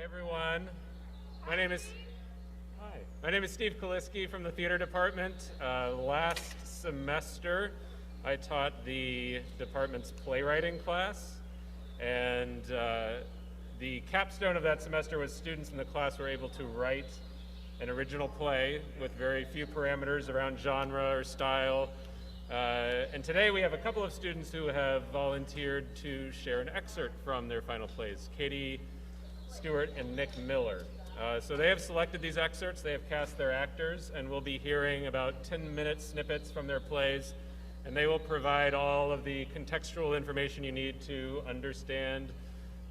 Hey everyone, my name is Steve Kaliski from the theater department. Last semester I taught the department's playwriting class, and the capstone of that semester was students in the class were able to write an original play with very few parameters around genre or style. And today we have a couple of students who have volunteered to share an excerpt from their final plays, Katie, Stewart, and Nick Miller. So they have selected these excerpts, they have cast their actors, and we'll be hearing about 10-minute snippets from their plays, and they will provide all of the contextual information you need to understand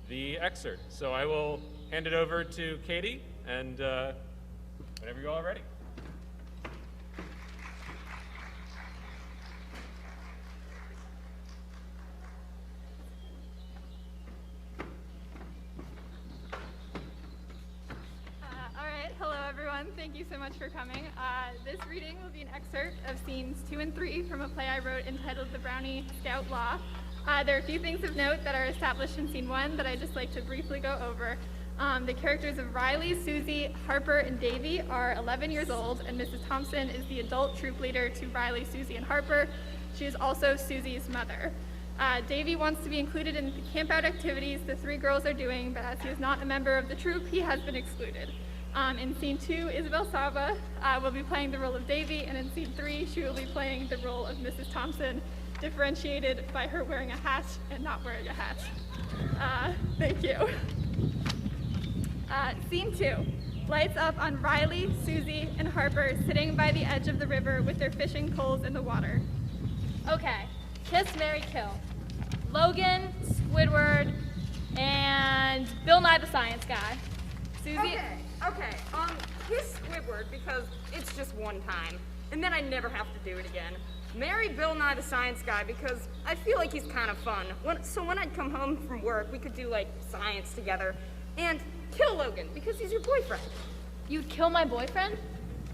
the excerpt. So I will hand it over to Katie, and whenever you're all ready. Thank you so much for coming. This reading will be an excerpt of scenes 2 and 3 from a play I wrote entitled The Brownie Scout Law. There are a few things of note that are established in scene 1 that I'd just like to briefly go over. The characters of Riley, Susie, Harper, and Davy are 11 years old, and Mrs. Thompson is the adult troop leader to Riley, Susie, and Harper. She is also Susie's mother. Davy wants to be included in the campout activities the 3 girls are doing, but as he is not a member of the troop, he has been excluded. In scene 2, Isabelle Saba will be playing the role of Davy, and in scene 3, she will be playing the role of Mrs. Thompson, differentiated by her wearing a hat and not wearing a hat. Thank you. Scene 2, lights up on Riley, Susie, and Harper sitting by the edge of the river with their fishing poles in the water. Okay, kiss, marry, kill. Logan, Squidward, and Bill Nye the Science Guy. Susie? Okay, kiss Squidward because it's just one time, and then I never have to do it again. Marry Bill Nye the Science Guy because I feel like he's kind of fun. So when I'd come home from work, we could do, like, science together. And kill Logan because he's your boyfriend. You'd kill my boyfriend?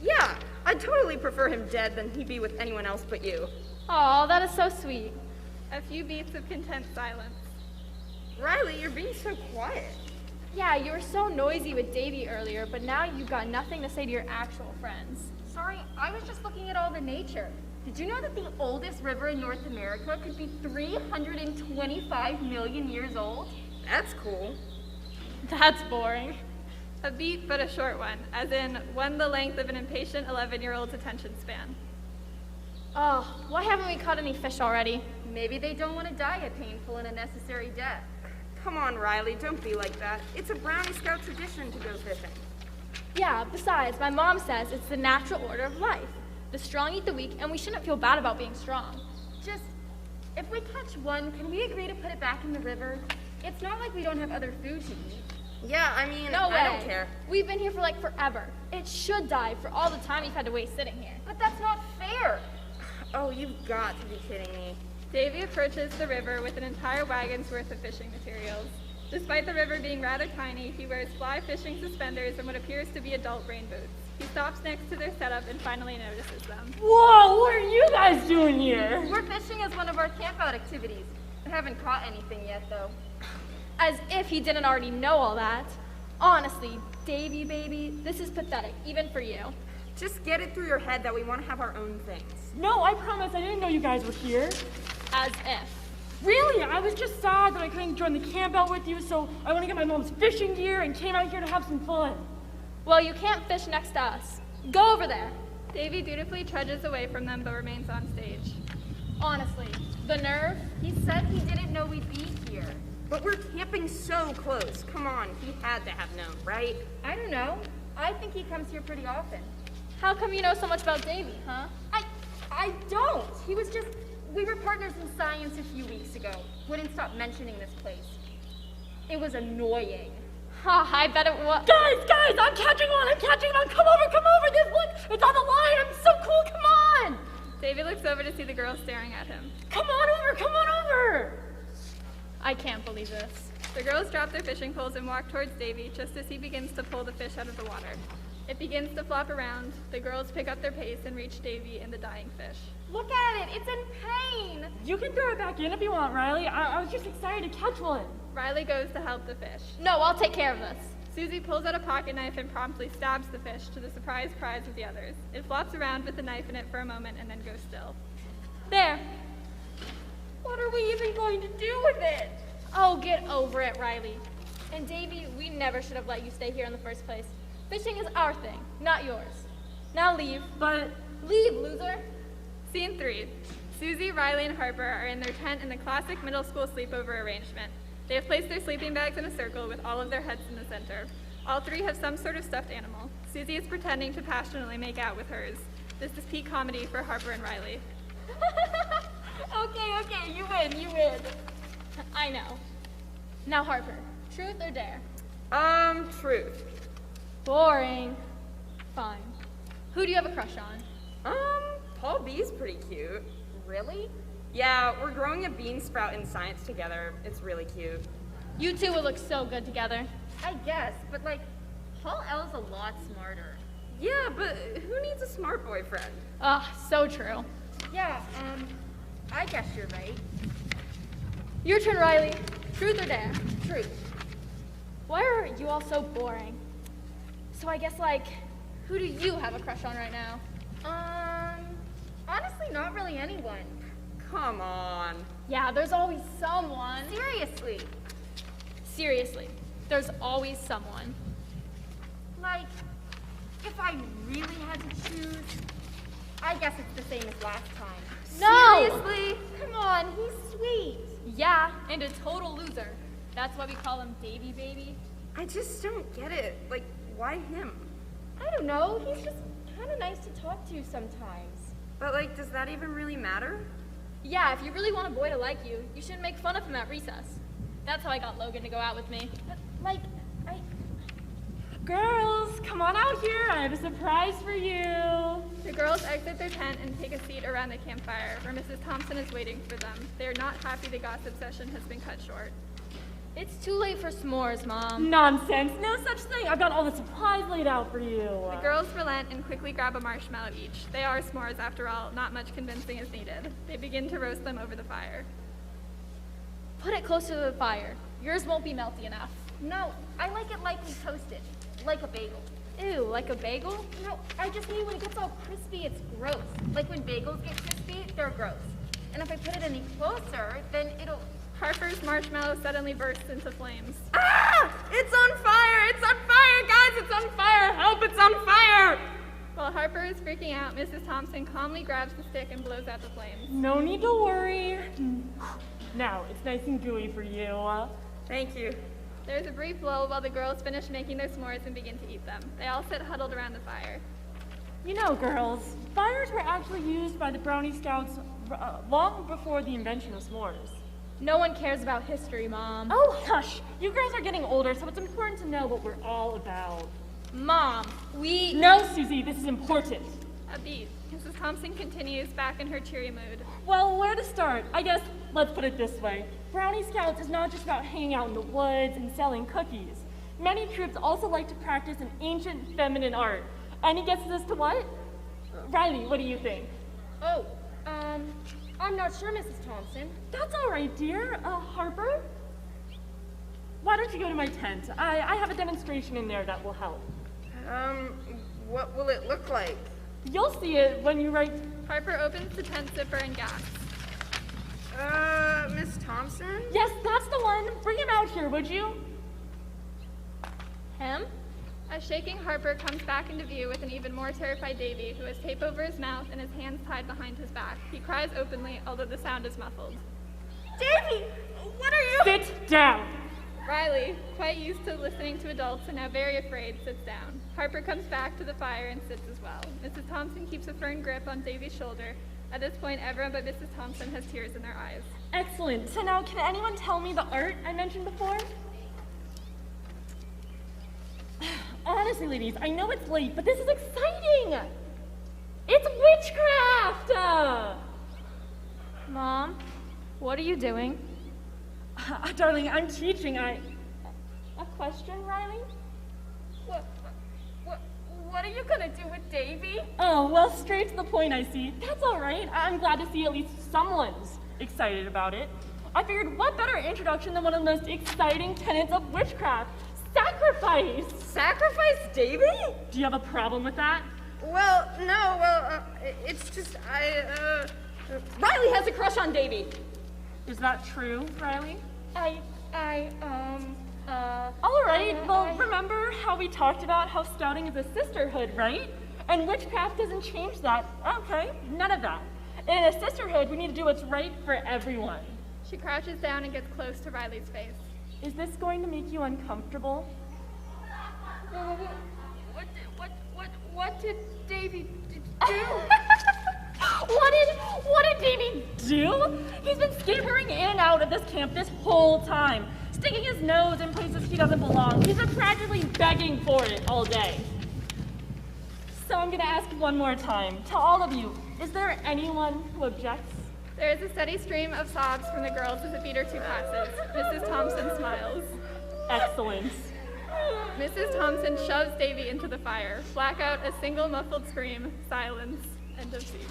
Yeah, I'd totally prefer him dead than he'd be with anyone else but you. Aw, that is so sweet. A few beats of content silence. Riley, you're being so quiet. Yeah, you were so noisy with Davy earlier, but now you've got nothing to say to your actual friends. Sorry, I was just looking at all the nature. Did you know that the oldest river in North America could be 325 million years old? That's cool. That's boring. A beat, but a short one, as in one the length of an impatient 11-year-old's attention span. Oh, why haven't we caught any fish already? Maybe they don't want to die a painful and unnecessary death. Come on, Riley, don't be like that. It's a Brownie Scout tradition to go fishing. Yeah, besides, my mom says it's the natural order of life. The strong eat the weak, and we shouldn't feel bad about being strong. Just, if we catch one, can we agree to put it back in the river? It's not like we don't have other food to eat. Yeah, I mean, no way. I don't care. We've been here for like forever. It should die for all the time you've had to waste sitting here. But that's not fair. Oh, you've got to be kidding me. Davy approaches the river with an entire wagon's worth of fishing materials. Despite the river being rather tiny, he wears fly fishing suspenders and what appears to be adult rain boots. He stops next to their setup and finally notices them. Whoa, what are you guys doing here? We're fishing as one of our campout activities. I haven't caught anything yet, though. As if he didn't already know all that. Honestly, Davy, baby, this is pathetic, even for you. Just get it through your head that we want to have our own things. No, I promise I didn't know you guys were here. As if. Really? I was just sad that I couldn't join the camp out with you, so I went to get my mom's fishing gear and came out here to have some fun. Well, you can't fish next to us. Go over there. Davy dutifully trudges away from them but remains on stage. Honestly, the nerve. He said he didn't know we'd be here. But we're camping so close. Come on, he had to have known, right? I don't know. I think he comes here pretty often. How come you know so much about Davy, huh? I don't. He was just, we were partners in science a few weeks ago. Wouldn't stop mentioning this place. It was annoying. Ha, I bet it was. Guys, I'm catching on. Come over, this, look, it's on the line. I'm so cool, come on. Davy looks over to see the girls staring at him. Come on over. I can't believe this. The girls drop their fishing poles and walk towards Davy just as he begins to pull the fish out of the water. It begins to flop around. The girls pick up their pace and reach Davy and the dying fish. Look at it, it's in pain. You can throw it back in if you want, Riley. I was just excited to catch one. Riley goes to help the fish. No, I'll take care of this. Susie pulls out a pocket knife and promptly stabs the fish to the surprise of the others. It flops around with the knife in it for a moment and then goes still. There. What are we even going to do with it? Oh, get over it, Riley. And Davy, we never should have let you stay here in the first place. Fishing is our thing, not yours. Now leave. But Leave, loser. Scene 3. Susie, Riley, and Harper are in their tent in the classic middle school sleepover arrangement. They have placed their sleeping bags in a circle with all of their heads in the center. All three have some sort of stuffed animal. Susie is pretending to passionately make out with hers. This is peak comedy for Harper and Riley. Okay, you win. I know. Now, Harper, truth or dare? Truth. Boring. Fine. Who do you have a crush on? Paul B's pretty cute. Really? Yeah, we're growing a bean sprout in science together. It's really cute. You two would look so good together. I guess, but like, Paul L's a lot smarter. Yeah, but who needs a smart boyfriend? So true. Yeah, I guess you're right. Your turn, Riley. Truth or dare? Truth. Why are you all so boring? So I guess, like, who do you have a crush on right now? Honestly, not really anyone. Come on. Yeah, there's always someone. Seriously. Seriously, there's always someone. Like, if I really had to choose, I guess it's the same as last time. No! Seriously? Come on, he's sweet. Yeah, and a total loser. That's why we call him Davy Baby. I just don't get it. Like, why him? I don't know, he's just kind of nice to talk to sometimes. But, like, does that even really matter? Yeah, if you really want a boy to like you, you shouldn't make fun of him at recess. That's how I got Logan to go out with me. But, like, girls, come on out here. I have a surprise for you. The girls exit their tent and take a seat around the campfire, where Mrs. Thompson is waiting for them. They are not happy the gossip session has been cut short. It's too late for s'mores, Mom. Nonsense. No such thing. I've got all the supplies laid out for you. The girls relent and quickly grab a marshmallow each. They are s'mores after all, not much convincing is needed. They begin to roast them over the fire. Put it closer to the fire. Yours won't be melty enough. No, I like it lightly toasted, like a bagel. Ew, like a bagel? No, I just mean when it gets all crispy, it's gross. Like when bagels get crispy, they're gross. And if I put it any closer, then it'll... Harper's marshmallow suddenly bursts into flames. Ah! It's on fire! It's on fire, guys! It's on fire! Help, it's on fire! While Harper is freaking out, Mrs. Thompson calmly grabs the stick and blows out the flames. No need to worry. Now, it's nice and gooey for you. Thank you. There's a brief lull while the girls finish making their s'mores and begin to eat them. They all sit huddled around the fire. You know, girls, fires were actually used by the Brownie Scouts long before the invention of s'mores. No one cares about history, Mom. Oh, hush. You girls are getting older, so it's important to know what we're all about. Mom, we... No, Susie, this is important. A beat. Mrs. Thompson continues, back in her cheery mood. Well, where to start? I guess let's put it this way. Brownie Scouts is not just about hanging out in the woods and selling cookies. Many troops also like to practice an ancient feminine art. Any guesses as to what? Riley, what do you think? Oh, I'm not sure, Mrs. Thompson. That's all right, dear. Harper? Why don't you go to my tent? I have a demonstration in there that will help. What will it look like? You'll see it when you write... Harper opens the tent zipper and gasps. Miss Thompson? Yes, that's the one. Bring him out here, would you? Him? A shaking Harper comes back into view with an even more terrified Davy, who has tape over his mouth and his hands tied behind his back. He cries openly, although the sound is muffled. Davy! What are you... Sit down. Riley, quite used to listening to adults and now very afraid, sits down. Harper comes back to the fire and sits as well. Mrs. Thompson keeps a firm grip on Davy's shoulder. At this point, everyone but Mrs. Thompson has tears in their eyes. Excellent. So now, can anyone tell me the art I mentioned before? Honestly, ladies, I know it's late, but this is exciting! It's witchcraft! Mom, what are you doing? Darling, I'm teaching. A question, Riley? What are you gonna do with Davy? Oh, well, straight to the point, I see. That's all right. I'm glad to see at least someone's excited about it. I figured what better introduction than one of the most exciting tenets of witchcraft, sacrifice. Sacrifice Davy? Do you have a problem with that? Well, no, it's just, Riley has a crush on Davy. Is that true, Riley? All Alright, well, remember how we talked about how scouting is a sisterhood, right? And witchcraft doesn't change that. Okay, none of that. In a sisterhood, we need to do what's right for everyone. She crouches down and gets close to Riley's face. Is this going to make you uncomfortable? What did Davy do? What did Davy do? He's been skippering in and out of this camp this whole time, sticking his nose in places he doesn't belong. He's been practically begging for it all day. So I'm gonna ask one more time, to all of you, is there anyone who objects? There is a steady stream of sobs from the girls as the feeder two passes. Mrs. Thompson smiles. Excellent. Mrs. Thompson shoves Davy into the fire. Blackout, a single muffled scream. Silence. End of scene.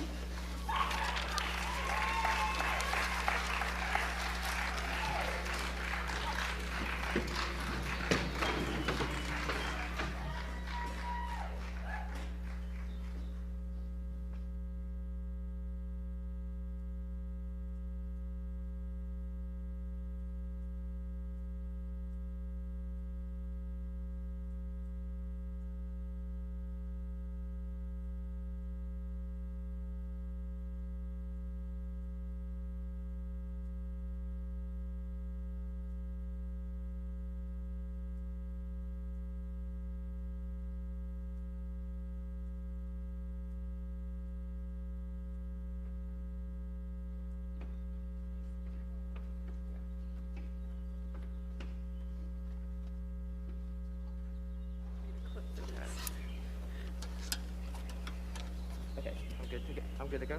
I'm good to go.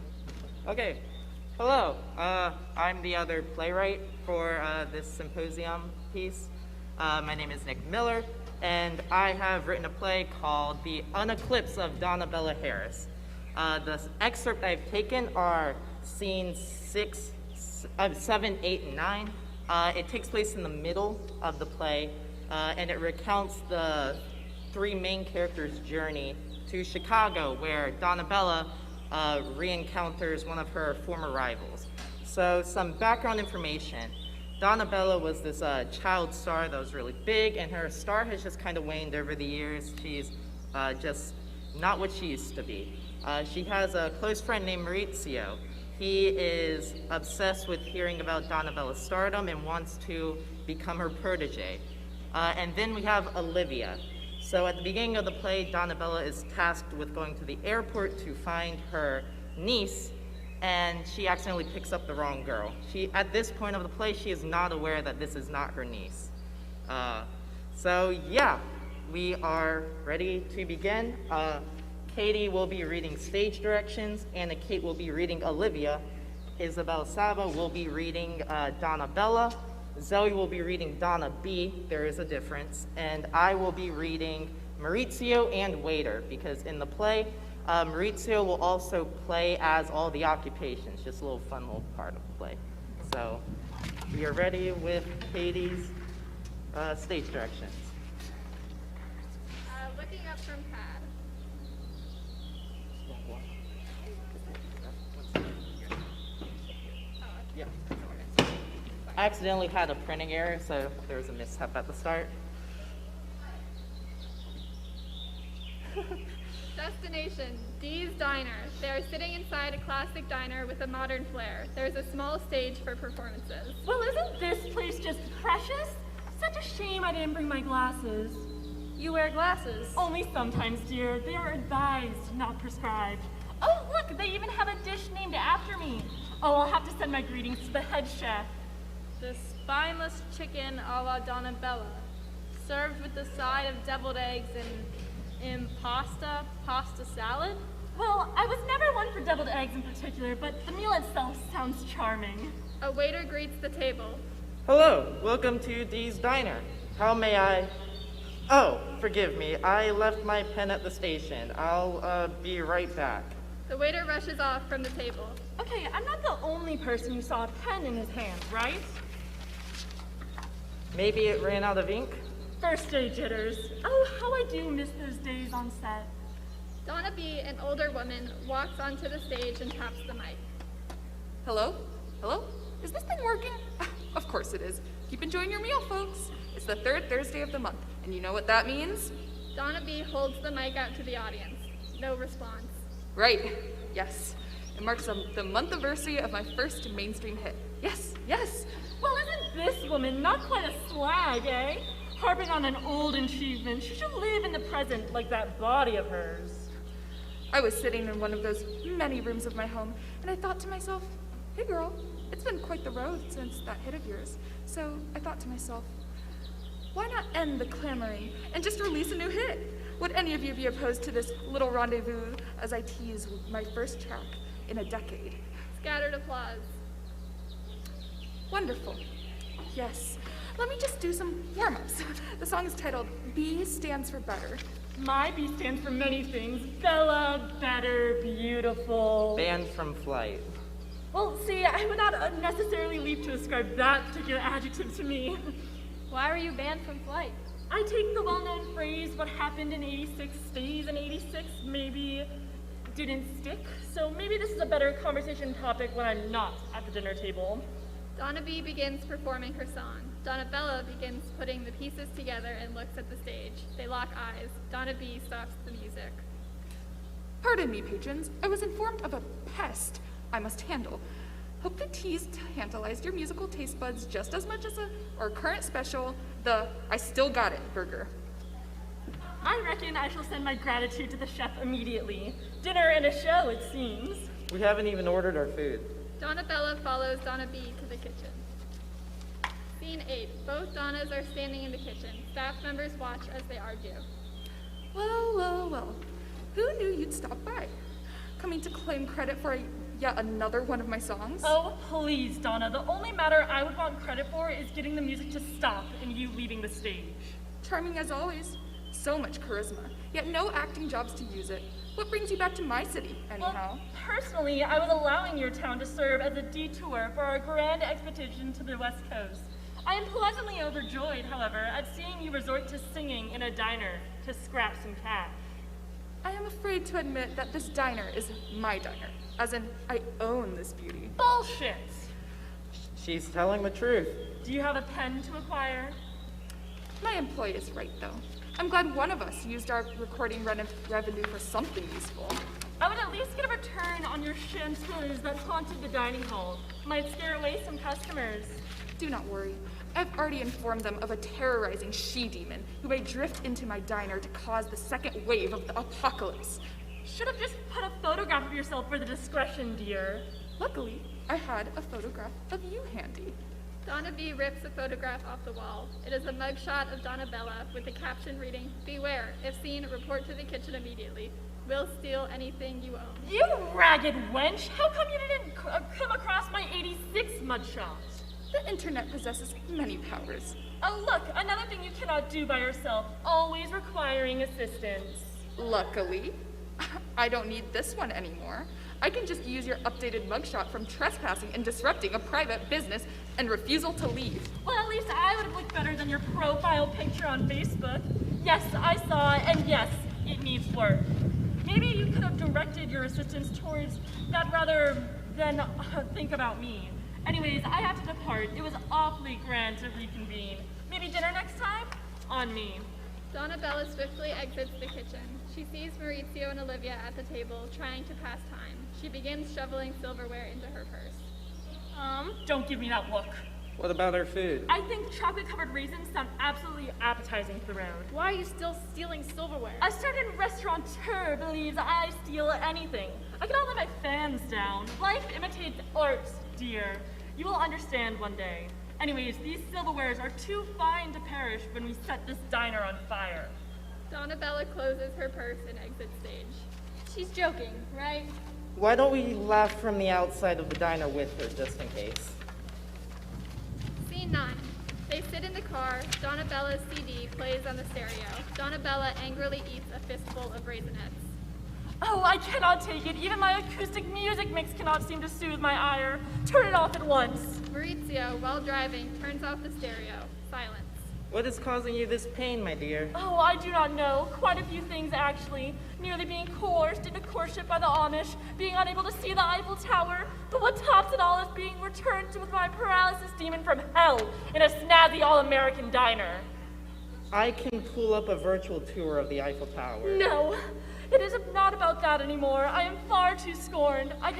Okay, hello. I'm the other playwright for this symposium piece. My name is Nick Miller, and I have written a play called The Uneclipse of Donna Bella Harris. The excerpt I've taken are scenes 7, 8, and 9. It takes place in the middle of the play, and it recounts the three main characters' journey to Chicago, where Donna Bella re-encounters one of her former rivals. So some background information. Donna Bella was this child star that was really big, and her star has just kind of waned over the years. She's just not what she used to be. She has a close friend named Maurizio. He is obsessed with hearing about Donna Bella's stardom and wants to become her protege. And then we have Olivia. So at the beginning of the play, Donna Bella is tasked with going to the airport to find her niece, and she accidentally picks up the wrong girl. At this point of the play, she is not aware that this is not her niece. So yeah, we are ready to begin. Katie will be reading stage directions, Anna Kate will be reading Olivia, Isabelle Saba will be reading Donna Bella, Zoe will be reading Donna B, there is a difference, and I will be reading Maurizio and Waiter, because in the play, Maurizio will also play as all the occupations, just a little fun little part of the play. So we are ready with Katie's stage directions. Looking up from pad. Yeah. I accidentally had a printing error, so there was a mishap at the start. Destination, Dee's Diner. They are sitting inside a classic diner with a modern flair. There's a small stage for performances. Well, isn't this place just precious? Such a shame I didn't bring my glasses. You wear glasses. Only sometimes, dear. They are advised, not prescribed. Oh, look, they even have a dish named after me. Oh, I'll have to send my greetings to the head chef. The spineless chicken a la Donna Bella, served with a side of deviled eggs and pasta salad? Well, I was never one for deviled eggs in particular, but the meal itself sounds charming. A waiter greets the table. Hello, welcome to Dee's Diner. How may I? Oh, forgive me, I left my pen at the station. I'll be right back. The waiter rushes off from the table. Okay, I'm not the only person who saw a pen in his hand, right? Maybe it ran out of ink? First day jitters. Oh, how I do miss those days on set. Donna B., an older woman, walks onto the stage and taps the mic. Hello? Hello? Is this thing working? Of course it is. Keep enjoying your meal, folks. It's the third Thursday of the month, and you know what that means? Donna B. holds the mic out to the audience. No response. Right. Yes. It marks the month anniversary of my first mainstream hit. Yes, yes. Well, isn't this woman not quite a slag, eh? Harping on an old achievement. She should live in the present like that body of hers. I was sitting in one of those many rooms of my home, and I thought to myself, hey girl, it's been quite the road since that hit of yours. So I thought to myself, why not end the clamoring and just release a new hit? Would any of you be opposed to this little rendezvous as I tease my first track in a decade? Scattered applause. Wonderful. Yes. Let me just do some warm-ups. The song is titled B Stands for Better. My B stands for many things. Bella, better, beautiful. Banned from flight. Well, see, I would not necessarily leap to ascribe that particular adjective to me. Why were you banned from flight? I take the well-known phrase, what happened in 86 stays in 86, maybe didn't stick. So maybe this is a better conversation topic when I'm not at the dinner table. Donna B. begins performing her song. Donna Bella begins putting the pieces together and looks at the stage. They lock eyes. Donna B. stops the music. Pardon me, patrons. I was informed of a pest I must handle. Hope the teas tantalized your musical taste buds just as much as our current special, the I Still Got It burger. I reckon I shall send my gratitude to the chef immediately. Dinner and a show, it seems. We haven't even ordered our food. Donna Bella follows Donna B. to the kitchen. Scene 8. Both Donnas are standing in the kitchen. Staff members watch as they argue. Well, well, well. Who knew you'd stop by? Coming to claim credit for yet another one of my songs? Oh, please, Donna. The only matter I would want credit for is getting the music to stop and you leaving the stage. Charming as always. So much charisma, yet no acting jobs to use it. What brings you back to my city, anyhow? Well, personally, I was allowing your town to serve as a detour for our grand expedition to the West Coast. I am pleasantly overjoyed, however, at seeing you resort to singing in a diner to scrap some cash. I am afraid to admit that this diner is my diner, as in, I own this beauty. Bullshit! She's telling the truth. Do you have a pen to acquire? My employee is right, though. I'm glad one of us used our recording revenue for something useful. I would at least get a return on your chanteurs that haunted the dining hall. Might scare away some customers. Do not worry. I've already informed them of a terrorizing she-demon who may drift into my diner to cause the second wave of the apocalypse. Should have just put a photograph of yourself for the discretion, dear. Luckily, I had a photograph of you handy. Donna B. rips a photograph off the wall. It is a mugshot of Donna Bella with the caption reading, "Beware, if seen, report to the kitchen immediately. We'll steal anything you own." You ragged wench! How come you didn't come across my 86 mugshot? The internet possesses many powers. Oh look, another thing you cannot do by yourself, always requiring assistance. Luckily, I don't need this one anymore. I can just use your updated mugshot from trespassing and disrupting a private business and refusal to leave. Well, at least I would have looked better than your profile picture on Facebook. Yes, I saw it, and yes, it needs work. Maybe you could have directed your assistance towards that rather than think about me. Anyways, I have to depart. It was awfully grand to reconvene. Maybe dinner next time? On me. Donna Bella swiftly exits the kitchen. She sees Maurizio and Olivia at the table, trying to pass time. She begins shoveling silverware into her purse. Don't give me that look. What about our food? I think chocolate-covered raisins sound absolutely appetizing for the round. Why are you still stealing silverware? A certain restaurateur believes I steal anything. I cannot let my fans down. Life imitates art, dear. You will understand one day. Anyways, these silverwares are too fine to perish when we set this diner on fire. Donna Bella closes her purse and exits stage. She's joking, right? Why don't we laugh from the outside of the diner with her, just in case? Scene 9. They sit in the car. Donna Bella's CD plays on the stereo. Donna Bella angrily eats a fistful of Raisinets. Oh, I cannot take it. Even my acoustic music mix cannot seem to soothe my ire. Turn it off at once. Maurizio, while driving, turns off the stereo. Silence. What is causing you this pain, my dear? Oh, I do not know. Quite a few things, actually. Nearly being coerced into courtship by the Amish, being unable to see the Eiffel Tower, but what tops it all is being returned with my paralysis demon from hell in a snazzy all-American diner. I can pull up a virtual tour of the Eiffel Tower. No, it is not about that anymore. I am far too scorned. I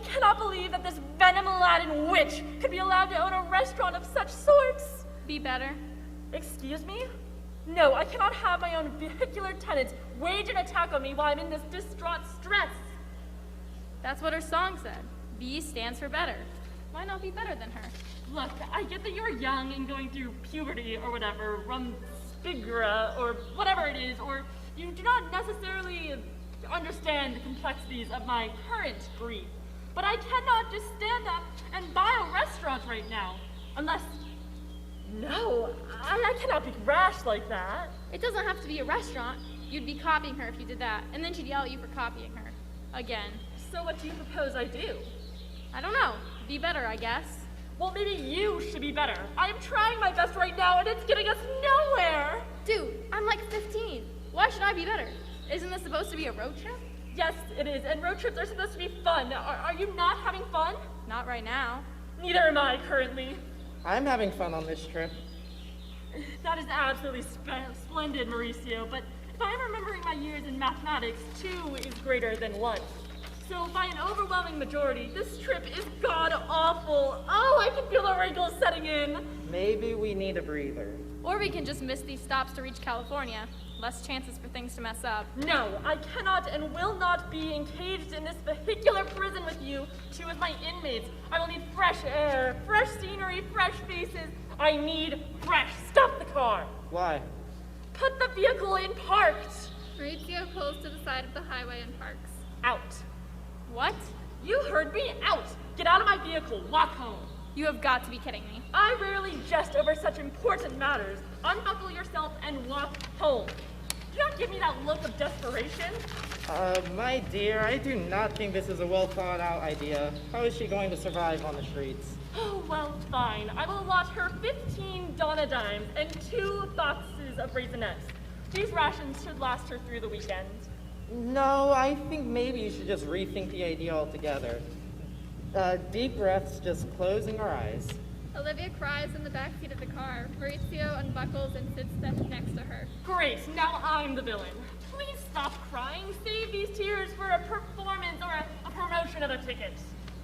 cannot believe that this venom-laden witch could be allowed to own a restaurant of such sorts. Be better. Excuse me? No, I cannot have my own vehicular tenants wage an attack on me while I'm in this distraught stress. That's what her song said. B stands for better. Why not be better than her? Look, I get that you're young and going through puberty or whatever, rumspigra or whatever it is, or you do not necessarily understand the complexities of my current grief. But I cannot just stand up and buy a restaurant right now, unless... No, I cannot be rash like that. It doesn't have to be a restaurant. You'd be copying her if you did that, and then she'd yell at you for copying her. Again. So what do you propose I do? I don't know. Be better, I guess. Well, maybe you should be better. I am trying my best right now, and it's getting us nowhere. Dude, I'm like 15. Why should I be better? Isn't this supposed to be a road trip? Yes, it is, and road trips are supposed to be fun. Are you not having fun? Not right now. Neither am I, currently. I'm having fun on this trip. That is absolutely splendid, Mauricio, but if I'm remembering my years in mathematics, 2 is greater than 1. So by an overwhelming majority, this trip is god-awful. Oh, I can feel the wrinkles setting in. Maybe we need a breather. Or we can just miss these stops to reach California. Less chances for things to mess up. No, I cannot and will not be encaged in this vehicular prison with you, 2 as my inmates. I will need fresh air, fresh scenery, fresh faces. I need fresh. Stop the car. Why? Put the vehicle in parked. Maurizio pulls to the side of the highway and parks. Out. What? You heard me. Out. Get out of my vehicle. Walk home. You have got to be kidding me. I rarely jest over such important matters. Unbuckle yourself and walk home. Do not give me that look of desperation. My dear, I do not think this is a well thought out idea. How is she going to survive on the streets? Oh, well, fine. I will allot her 15 Donna dimes and 2 boxes of Raisinets. These rations should last her through the weekend. No, I think maybe you should just rethink the idea altogether. Deep breaths, just closing our eyes. Olivia cries in the backseat of the car. Maurizio unbuckles and sits next to her. Great, now I'm the villain. Please stop crying. Save these tears for a performance or a promotion of a ticket.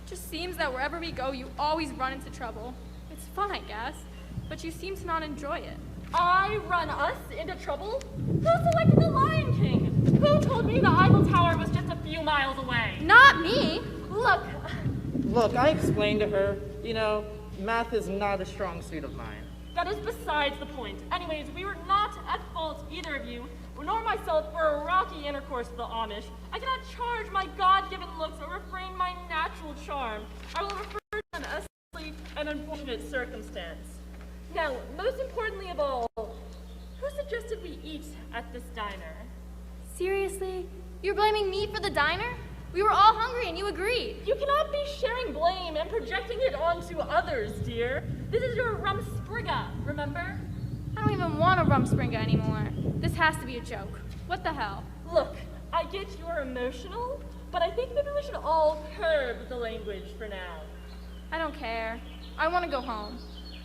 Just seems that wherever we go, you always run into trouble. It's fun, I guess, but you seem to not enjoy it. I run us into trouble? Who selected the Lion King? Who told me the Eiffel Tower was just a few miles away? Not me! Look, I explained to her, math is not a strong suit of mine. That is besides the point. Anyways, we were not at fault, either of you, nor myself, for a rocky intercourse with the Amish. I cannot charge my God-given looks or refrain my natural charm. I will refer to them as simply an unfortunate circumstance. Now, most importantly of all, who suggested we eat at this diner? Seriously? You're blaming me for the diner? We were all hungry and you agreed. You cannot be sharing blame and projecting it onto others, dear. This is your rumspringa, remember? I don't even want a rumspringa anymore. This has to be a joke. What the hell? Look, I get you're emotional, but I think maybe we should all curb the language for now. I don't care. I want to go home.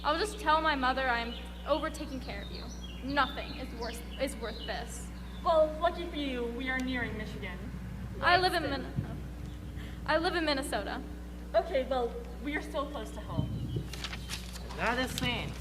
I'll just tell my mother I'm over taking care of you. Nothing is worth this. Well, lucky for you, we are nearing Michigan. I live in Minnesota. Okay, well, we are still close to home. And that is Saint.